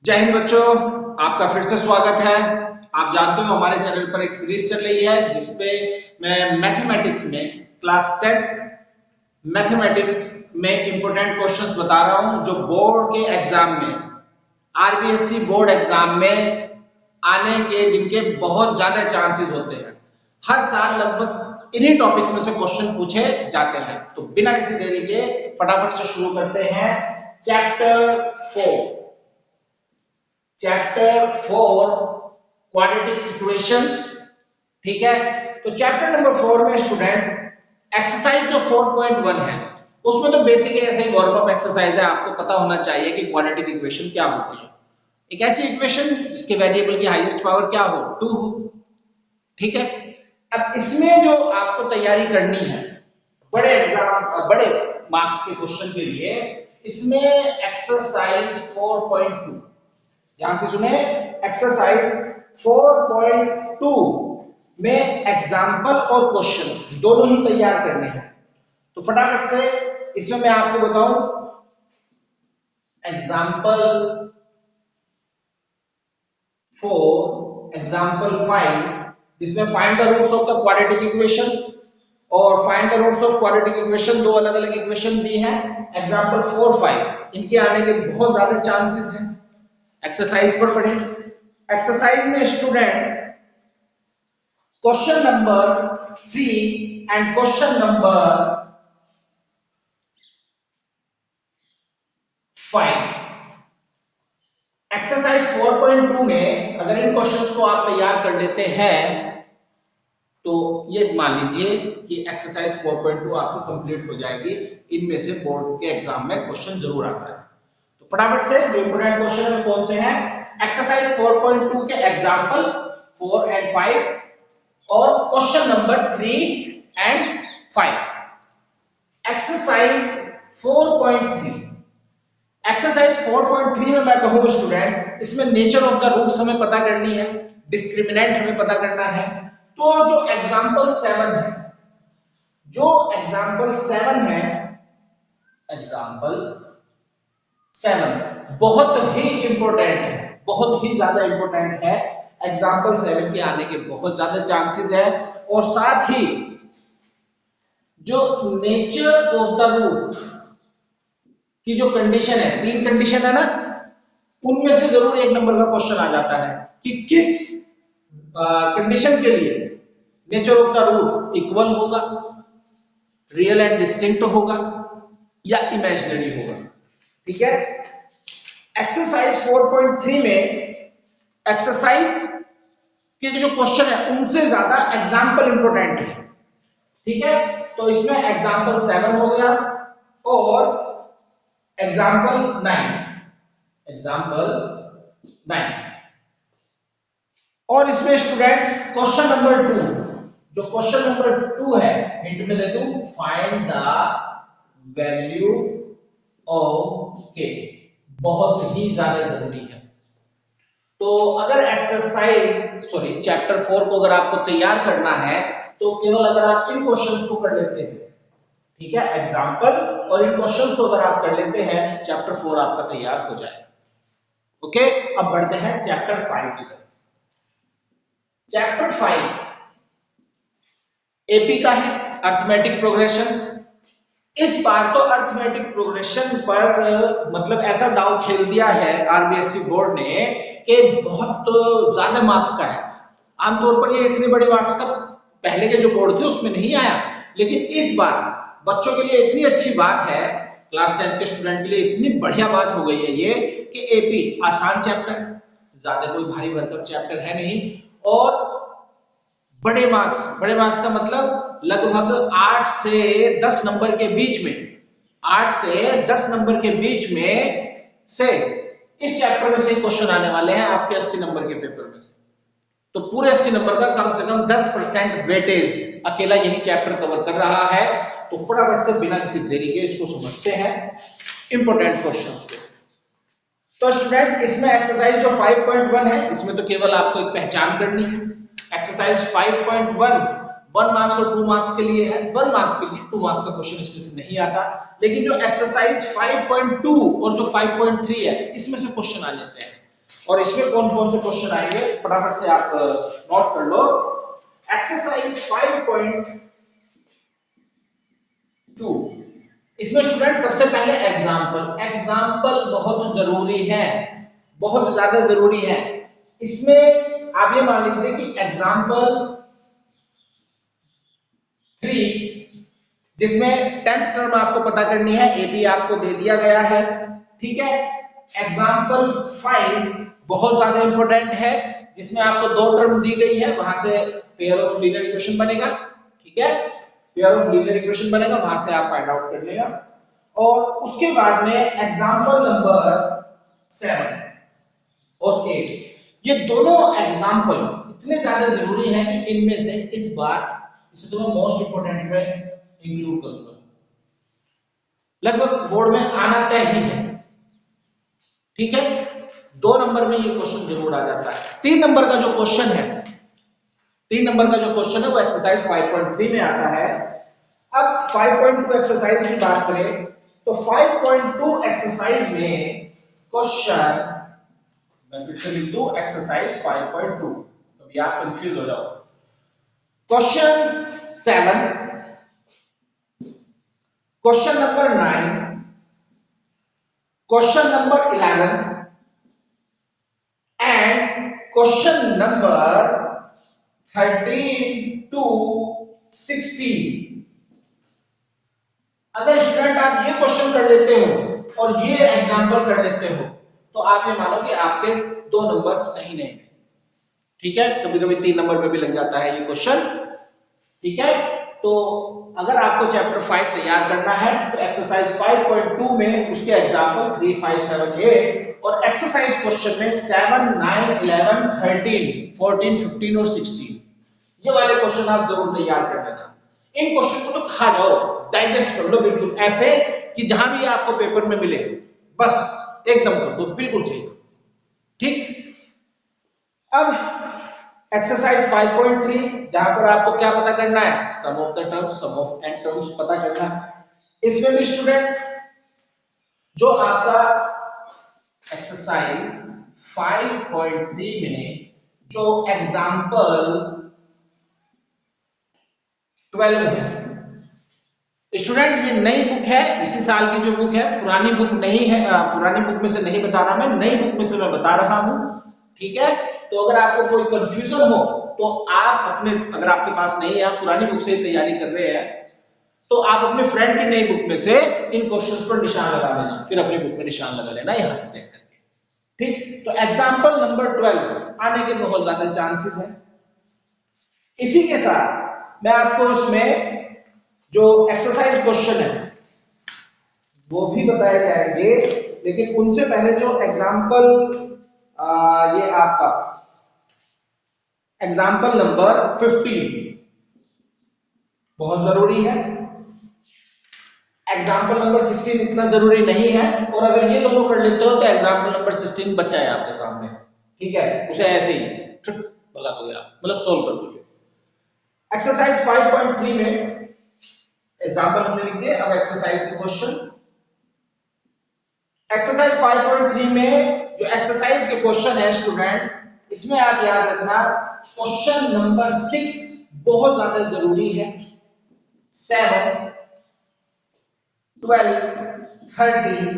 जय हिंद बच्चों, आपका फिर से स्वागत है। आप जानते हो हमारे चैनल पर एक सीरीज चल रही है जिसपे मैं मैथमेटिक्स में क्लास 10 मैथमेटिक्स में इंपॉर्टेंट क्वेश्चंस बता रहा हूं जो बोर्ड के एग्जाम में आरबीएससी बोर्ड एग्जाम में आने के जिनके बहुत ज्यादा चांसेस होते हैं। हर साल लगभग इन्हीं टॉपिक्स में से क्वेश्चन पूछे जाते हैं। तो बिना किसी देरी के फटाफट से शुरू करते हैं। Chapter 4 quadratic equations. ठीक है, तो चैप्टर नंबर 4 में स्टूडेंट एक्सरसाइज जो 4.1 है उसमें तो बेसिक ऐसे ही वार्म अप एक्सरसाइज है। आपको पता होना चाहिए कि क्वाड्रेटिक इक्वेशन क्या होती है। एक ऐसी इक्वेशन जिसके वेरिएबल की हाईएस्ट पावर क्या हो, 2 हो। ठीक है, अब इसमें जो आपको तैयारी करनी है बड़े मार्क्स के क्वेश्चन के लिए, इसमें एक्सरसाइज 4.2, ध्यान से सुने, एक्सरसाइज 4.2 में एग्जाम्पल और क्वेश्चन दोनों ही तैयार करने हैं। तो फटाफट से इसमें मैं आपको बताऊं, एग्जाम्पल 4, एग्जाम्पल 5, जिसमें find the roots of the quadratic equation और find the roots of quadratic equation, दो अलग अलग इक्वेशन दी हैं। एग्जाम्पल 4, 5 इनके आने के बहुत ज्यादा चांसेस हैं। एक्सरसाइज पर पढ़ें। एक्सरसाइज में student question number 3 and question number 5, exercise 4.2 में अगर इन क्वेश्चंस को आप तैयार कर लेते हैं तो ये मान लीजिए कि एक्सरसाइज 4.2 आपको कंप्लीट हो जाएगी। इनमें से बोर्ड के एग्जाम में क्वेश्चन जरूर आता है। तो फटाफट से जो इंपोर्टेंट क्वेश्चन है कौन से हैं, एक्सरसाइज 4.2 के एग्जाम्पल 4 एंड 5 और question number 3 and 5। Exercise 4.3, exercise 4.3 में मैं कहूंगा स्टूडेंट, इसमें नेचर ऑफ द रूट्स हमें पता करनी है, डिस्क्रिमिनेंट हमें पता करना है। तो जो एग्जाम्पल 7 है, एग्जाम्पल 7 बहुत ही इंपॉर्टेंट है, बहुत ही ज्यादा इंपॉर्टेंट है। एग्जाम्पल 7 के आने के बहुत ज्यादा चांसेस है। और साथ ही जो नेचर ऑफ द रूट की जो कंडीशन है, 3 कंडीशन है ना, उनमें से जरूर एक नंबर का क्वेश्चन आ जाता है कि किस कंडीशन के लिए nature of the root equal होगा, रियल एंड डिस्टिंक्ट होगा या इमेजिनरी होगा। ठीक है, एक्सरसाइज 4.3 में एक्सरसाइज के जो क्वेश्चन है उनसे ज्यादा एग्जाम्पल इंपोर्टेंट है। ठीक है, तो इसमें एग्जाम्पल 7 हो गया और एग्जाम्पल 9 और इसमें स्टूडेंट क्वेश्चन नंबर 2, जो क्वेश्चन नंबर 2 है, हिंट में दे दूं, फाइंड द वैल्यू ऑफ के, बहुत ही ज्यादा जरूरी है। तो अगर चैप्टर 4 को अगर आपको तैयार करना है तो केवल अगर आप इन क्वेश्चंस को कर लेते हैं, ठीक है, एग्जाम्पल और इन क्वेश्चंस को अगर आप कर लेते हैं, चैप्टर 4 आपका तैयार हो जाएगा। ओके, अब बढ़ते हैं चैप्टर 5 की तरफ। चैप्टर 5 एपी का है, अर्थमेटिक प्रोग्रेशन। इस बार तो अर्थमेटिक प्रोग्रेशन पर मतलब ऐसा दांव खेल दिया है आरबीएससी बोर्ड ने कि बहुत ज्यादा मार्क्स का है। आमतौर पर ये इतने बड़े मार्क्स का पहले के जो बोर्ड थे उसमें नहीं आया, लेकिन इस बार बच्चों के लिए इतनी अच्छी बात है, क्लास 10 के स्टूडेंट के लिए इतनी बढ़िया बात हो गई है ये कि एपी आसान चैप्टर, ज्यादा कोई भारी भरकम चैप्टर है नहीं, और बड़े मार्क्स का मतलब लगभग 8 से 10 नंबर के बीच में, 8 से 10 नंबर के बीच में से इस चैप्टर में से क्वेश्चन आने वाले हैं आपके 80 नंबर के पेपर में से। तो पूरे 80 नंबर का कम से कम 10% वेटेज अकेला यही चैप्टर कवर कर रहा है। तो फटाफट से बिना किसी देरी के इसको समझते हैं इंपॉर्टेंट क्वेश्चंस को। तो स्टूडेंट इसमें एक्सरसाइज जो 5.1 है, इसमें तो केवल आपको एक पहचान करनी है। एक्सरसाइज 5.1 1 मार्क्स और 2 मार्क्स के लिए है, 1 मार्क्स के लिए, 2 मार्क्स का क्वेश्चन इसमें से नहीं आता। लेकिन जो एक्सरसाइज 5.2 और जो 5.3 है, इसमें से क्वेश्चन आ जाते हैं। और इसमें कौन कौन से क्वेश्चन आएंगे फटाफट से आप नोट कर लो। एक्सरसाइज 5.2, इसमें स्टूडेंट सबसे पहले एग्जाम्पल बहुत जरूरी है, बहुत ज्यादा जरूरी है। इसमें आप ये मान लीजिए कि एग्जाम्पल 3, जिसमें 10th टर्म आपको पता करनी है, एपी आपको दे दिया गया है, ठीक है। एग्जाम्पल 5 बहुत ज्यादा इंपॉर्टेंट है, जिसमें आपको 2 टर्म दी गई है, वहां से पेयर ऑफ लीनियर इक्वेशन बनेगा, ठीक है। पेयर ऑफ लीनियर इक्वेशन बनेगा, वहां से आप फाइंड आउट कर लेगा। और उसके बाद में एग्जाम्पल नंबर 7 और 8, ये दोनों एग्जाम्पल इतने ज्यादा जरूरी हैं कि इनमें से इस बार इसे तो मैं मोस्ट इंपोर्टेंट में इंक्लूड करूंगा, लगभग बोर्ड में आना तय ही है, ठीक है। 2 नंबर में ये क्वेश्चन जरूर आ जाता है। 3 नंबर का जो क्वेश्चन है, 3 नंबर का जो क्वेश्चन है वो एक्सरसाइज 5.3 में आता है। अब 5.2 एक्सरसाइज की बात करें तो 5.2 एक्सरसाइज में क्वेश्चन, मैं फिर से लिख दूं एक्सरसाइज 5.2, कभी आप कंफ्यूज हो जाओ। Question 7, question number 9, question number 11 and question number 13 to 16। अगर स्टूडेंट आप ये क्वेश्चन कर लेते हो और ये एग्जाम्पल कर लेते हो तो आप ये मानो कि आपके 2 नंबर कहीं नहीं गए, ठीक है। कभी कभी 3 नंबर पे भी लग जाता है ये क्वेश्चन, ठीक है। तो अगर आपको चैप्टर 5 तैयार करना है तो एक्सरसाइज 5.2 में उसके एग्जाम्पल 3, 5, 7, 8 और एक्सरसाइज क्वेश्चन में 7, 9, 11, 13, 14, 15 और 16, ये वाले क्वेश्चन आप जरूर तैयार कर लेना। इन क्वेश्चन को तो खा जाओ, डाइजेस्ट कर लो, बिल्कुल ऐसे कि जहां भी आपको पेपर में मिले बस एकदम कर दो, बिल्कुल सही, ठीक। अब एक्सरसाइज 5.3 जहां पर आपको क्या पता करना है, sum of the terms, sum of n terms पता करना है। इसमें भी स्टूडेंट जो आपका एक्सरसाइज 5.3 में जो एग्जाम्पल 12 है स्टूडेंट, ये नई बुक है, इसी साल की जो बुक है, पुरानी बुक नहीं है, पुरानी बुक में से नहीं बता रहा मैं, नई बुक में से मैं बता रहा हूं, ठीक है। तो अगर आपको कोई कंफ्यूजन हो तो आप अपने, अगर आपके पास नहीं है, आप पुरानी बुक से ही तैयारी कर रहे हैं, तो आप अपने फ्रेंड की नई बुक में से इन क्वेश्चंस पर निशान लगा लेना, फिर अपनी बुक में निशान लगा लेना यहां से चेक करके, ठीक। तो एग्जाम्पल नंबर 12 आने के बहुत ज्यादा चांसेस हैं। इसी के साथ मैं आपको उसमें जो एक्सरसाइज क्वेश्चन है वो भी बताए जाएंगे, लेकिन उनसे पहले जो एग्जाम्पल, ये आपका एग्जाम्पल नंबर 15 बहुत जरूरी है। एग्जाम्पल नंबर 16 इतना जरूरी नहीं है, और अगर ये दोनों कर लेते हो तो एग्जाम्पल नंबर 16 बच्चा है आपके सामने, ठीक है। उसे ऐसे ही छुट भगा दोगे आप, मतलब सोल्व कर दोगे। एक्सरसाइज 5.3 में एग्जाम्पल हमने लिख दिए, अब एक्सरसाइज के क्वेश्चन। एक्सरसाइज 5.3 में जो एक्सरसाइज के क्वेश्चन है स्टूडेंट, इसमें आप याद रखना क्वेश्चन नंबर 6 बहुत ज्यादा जरूरी है। 7, 12, 13,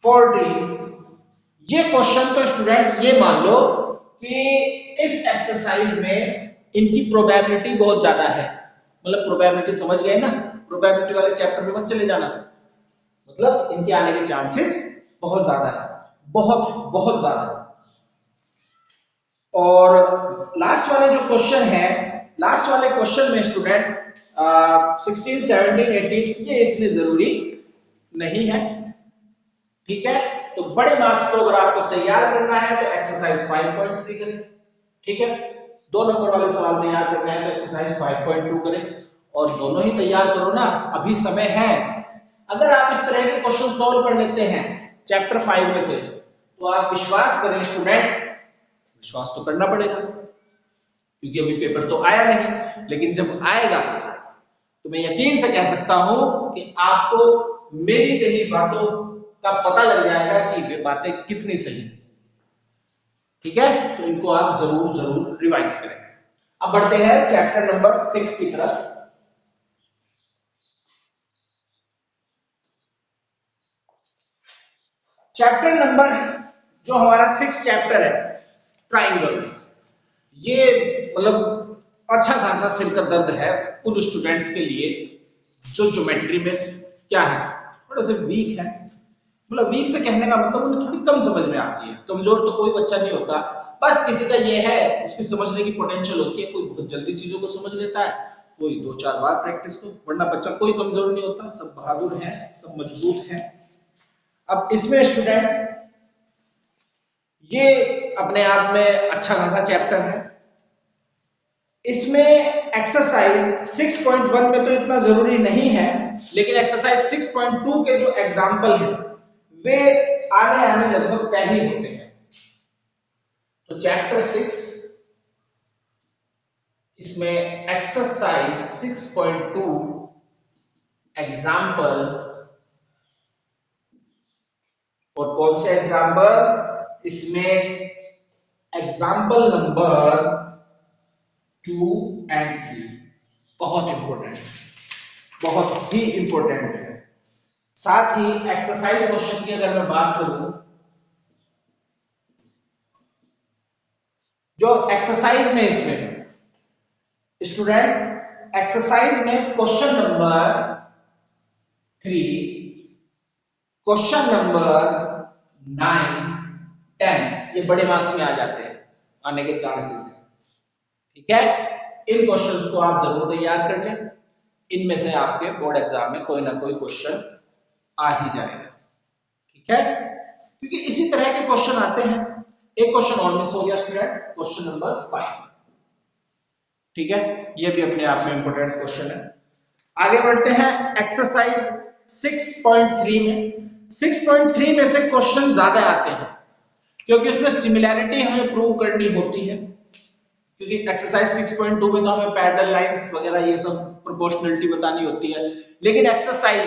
14, ये क्वेश्चन तो स्टूडेंट ये मान लो कि इस एक्सरसाइज में इनकी प्रोबेबिलिटी बहुत ज्यादा है, मतलब प्रोबेबिलिटी समझ गए ना, प्रोबेबिलिटी वाले चैप्टर में मत चले जाना, मतलब इनके आने के चांसेस बहुत ज्यादा है, बहुत बहुत ज्यादा। और लास्ट वाले जो क्वेश्चन है, लास्ट वाले क्वेश्चन में स्टूडेंट 16, 17, 18 ये इतने जरूरी नहीं है, ठीक है। तो बड़े मार्क्स को अगर आपको तैयार करना है तो एक्सरसाइज 5.3 करें, ठीक है। 2 नंबर वाले सवाल तैयार करने हैं तो एक्सरसाइज 5.2 करें, और दोनों ही तैयार करो ना, अभी समय है। अगर आप इस तरह के क्वेश्चन सॉल्व कर लेते हैं चैप्टर 5 में से तो आप विश्वास करें स्टूडेंट, विश्वास तो करना पड़ेगा क्योंकि अभी पेपर तो आया नहीं, लेकिन जब आएगा तो मैं यकीन से कह सकता हूं कि आपको मेरी कही बातों का पता लग जाएगा कि वे बातें कितनी सही है। ठीक है, तो इनको आप जरूर जरूर रिवाइज करें। अब बढ़ते हैं चैप्टर नंबर 6 की तरफ। चैप्टर नंबर जो हमारा 6 चैप्टर है ट्राइंगल्स, ये मतलब अच्छा खासा सिर का दर्द है उन स्टूडेंट्स के लिए जो ज्योमेट्री में क्या है, थोड़े से वीक है। मतलब वीक से कहने का मतलब उन्हें थोड़ी कम समझ में आती है। कमजोर तो कोई बच्चा नहीं होता, बस किसी का ये है उसकी समझने की पोटेंशियल होती है, कोई बहुत जल्दी चीजों को समझ लेता है, कोई 2-4 बार प्रैक्टिस को, वरना बच्चा कोई कमजोर नहीं होता, सब बहादुर हैं, सब मजबूत हैं। अब इसमें स्टूडेंट ये अपने आप में अच्छा खासा चैप्टर है। इसमें एक्सरसाइज 6.1 में तो इतना जरूरी नहीं है, लेकिन एक्सरसाइज 6.2 के जो एग्जाम्पल हैं वे आने आने लगभग तय ही होते हैं। तो चैप्टर 6 इसमें एक्सरसाइज 6.2 एग्जाम्पल, और कौन से एग्जाम्पल, इसमें एग्जाम्पल नंबर 2 एंड 3 बहुत इंपॉर्टेंट है, बहुत ही इंपॉर्टेंट है। साथ ही एक्सरसाइज क्वेश्चन की अगर मैं बात करूं, जो एक्सरसाइज में इसमें स्टूडेंट एक्सरसाइज में क्वेश्चन नंबर 3, क्वेश्चन नंबर 9, 10 ये बड़े मार्क्स में आ जाते हैं, आने के चांसेस हैं। ठीक है, इन क्वेश्चंस को आप जरूर तैयार कर लें, इनमें से आपके बोर्ड एग्जाम में कोई ना कोई क्वेश्चन आ ही जाएगा। ठीक है, क्योंकि इसी तरह के क्वेश्चन आते हैं। एक क्वेश्चन और मिस हो गया स्टूडेंट, क्वेश्चन नंबर 5। ठीक है, ये भी अपने आप में इंपॉर्टेंट क्वेश्चन है। आगे बढ़ते हैं एक्सरसाइज 6.3 में। 6.3 में से क्वेश्चन ज्यादा आते हैं क्योंकि उसमें सिमिलैरिटी हमें प्रूव करनी होती है, क्योंकि एक्सरसाइज 6.2 में तो हमें पैरेलल लाइंस वगैरह ये सब प्रोपोर्शनलिटी बतानी होती है, लेकिन एक्सरसाइज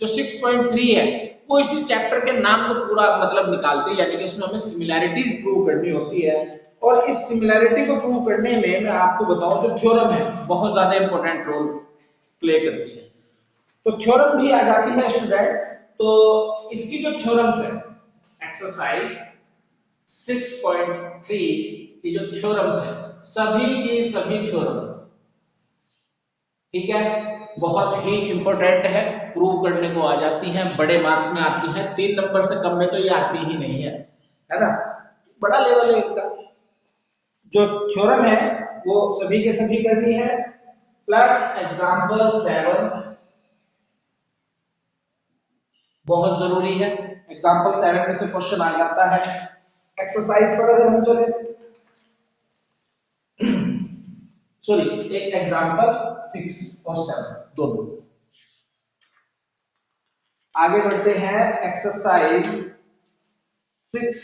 जो 6.3 है वो इसी चैप्टर के नाम को पूरा मतलब निकालते हैं, यानी कि उसमें हमें सिमिलैरिटीज प्रूव करनी होती है। और इस सिमिलैरिटी को प्रूव करने में मैं आपको बताऊं जो थ्योरम है बहुत ज्यादा इंपॉर्टेंट रोल प्ले करती है। तो थ्योरम भी आ जाती है स्टूडेंट। तो इसकी जो थ्योरम्स है एक्सरसाइज 6.3 की जो थ्योरम्स है, सभी की सभी थ्योरम, ठीक है, बहुत ही इंपॉर्टेंट है, प्रूव करने को आ जाती हैं, बड़े मार्क्स में आती हैं, 3 नंबर से कम में तो ये आती ही नहीं है ना, बड़ा लेवल है इनका। जो थ्योरम है वो सभी के सभी करनी है, प्लस एग्जाम्पल 7 बहुत जरूरी है। एग्जाम्पल 7 में से क्वेश्चन आ जाता है। एक्सरसाइज पर अगर हम चले, सॉरी, एक एग्जाम्पल 6 और 7 दोनों। आगे बढ़ते हैं एक्सरसाइज 6,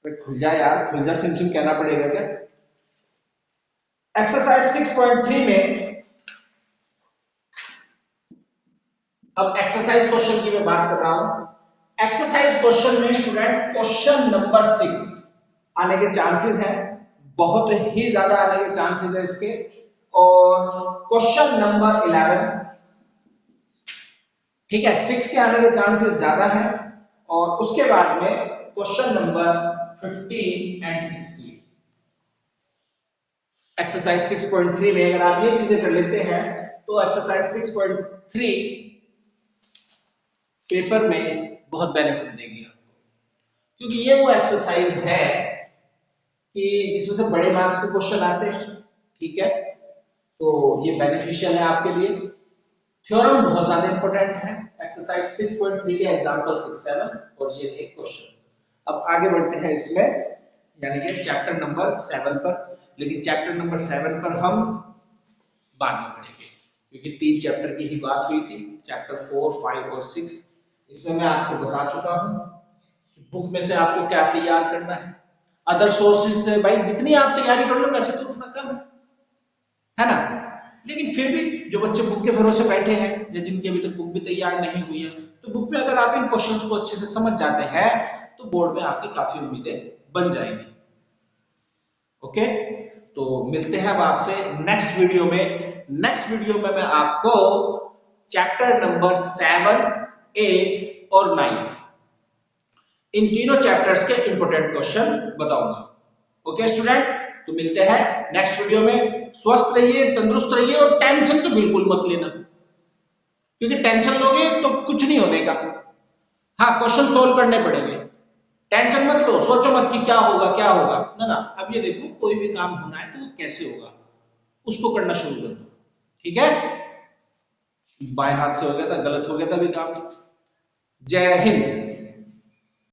खुल जा यार, खुल जा, सिम सिम कहना पड़ेगा क्या। एक्सरसाइज 6.3 में अब एक्सरसाइज क्वेश्चन की मैं बात कर रहा हूं। एक्सरसाइज क्वेश्चन में स्टूडेंट क्वेश्चन नंबर 6 आने के चांसेस हैं, बहुत ही ज्यादा आने के चांसेस है इसके। और क्वेश्चन नंबर 11, ठीक है, 6 के आने के चांसेस ज्यादा हैं। और उसके बाद में क्वेश्चन नंबर 15 एंड 16। एक्सरसाइज 6.3 में अगर आप ये चीजें कर लेते हैं तो एक्सरसाइज 6.3 पेपर में बहुत बेनिफिट देगी आपको, क्योंकि ये वो एक्सरसाइज है कि जिसमें से बड़े मार्क्स के क्वेश्चन आते हैं। ठीक है, तो ये बेनिफिशियल है आपके लिए। थ्योरम बहुत ज्यादा इंपॉर्टेंट है। एक्सरसाइज 6.3 के एग्जांपल 6, 7 और ये थे क्वेश्चन। अब आगे बढ़ते हैं इसमें, यानी कि चैप्टर नंबर 7 पर। लेकिन चैप्टर नंबर 7 पर हम बाद में पढ़ेंगे, क्योंकि 3 चैप्टर की ही बात हुई थी, चैप्टर 4, 5 और 6। इसमें मैं आपको बता चुका हूं कि बुक में से आपको क्या तैयार करना है। अदर सोर्सेज से भाई जितनी आप तैयारी कर लो वैसे तो उतना कम है ना। लेकिन फिर भी जो बच्चे बुक के भरोसे बैठे हैं या जिनकी अभी तक बुक भी तैयार नहीं हुई है, तो बुक में अगर आप इन क्वेश्चंस को अच्छे से समझ जाते हैं तो बोर्ड में आपकी काफी उम्मीदें बन जाएंगी। ओके, तो मिलते हैं अब आपसे नेक्स्ट वीडियो में। नेक्स्ट वीडियो में मैं आपको चैप्टर नंबर 7, 8 और 9 इन तीनों चैप्टर्स के इंपोर्टेंट क्वेश्चन बताऊंगा। ओके स्टूडेंट, तो मिलते हैं नेक्स्ट वीडियो में। स्वस्थ रहिए, तंदुरुस्त रहिए और टेंशन तो बिल्कुल मत लेना, क्योंकि टेंशन लोगे तो कुछ नहीं होने का। हाँ, क्वेश्चन सोल्व करने पड़ेंगे, टेंशन मत लो, सोचो मत कि क्या होगा क्या होगा, ना ना। अब ये देखो, कोई भी काम होना है तो वो कैसे होगा उसको करना शुरू कर दो। ठीक है, बाएं हाथ से हो गया था, गलत हो गया था भी काम। जय हिंद।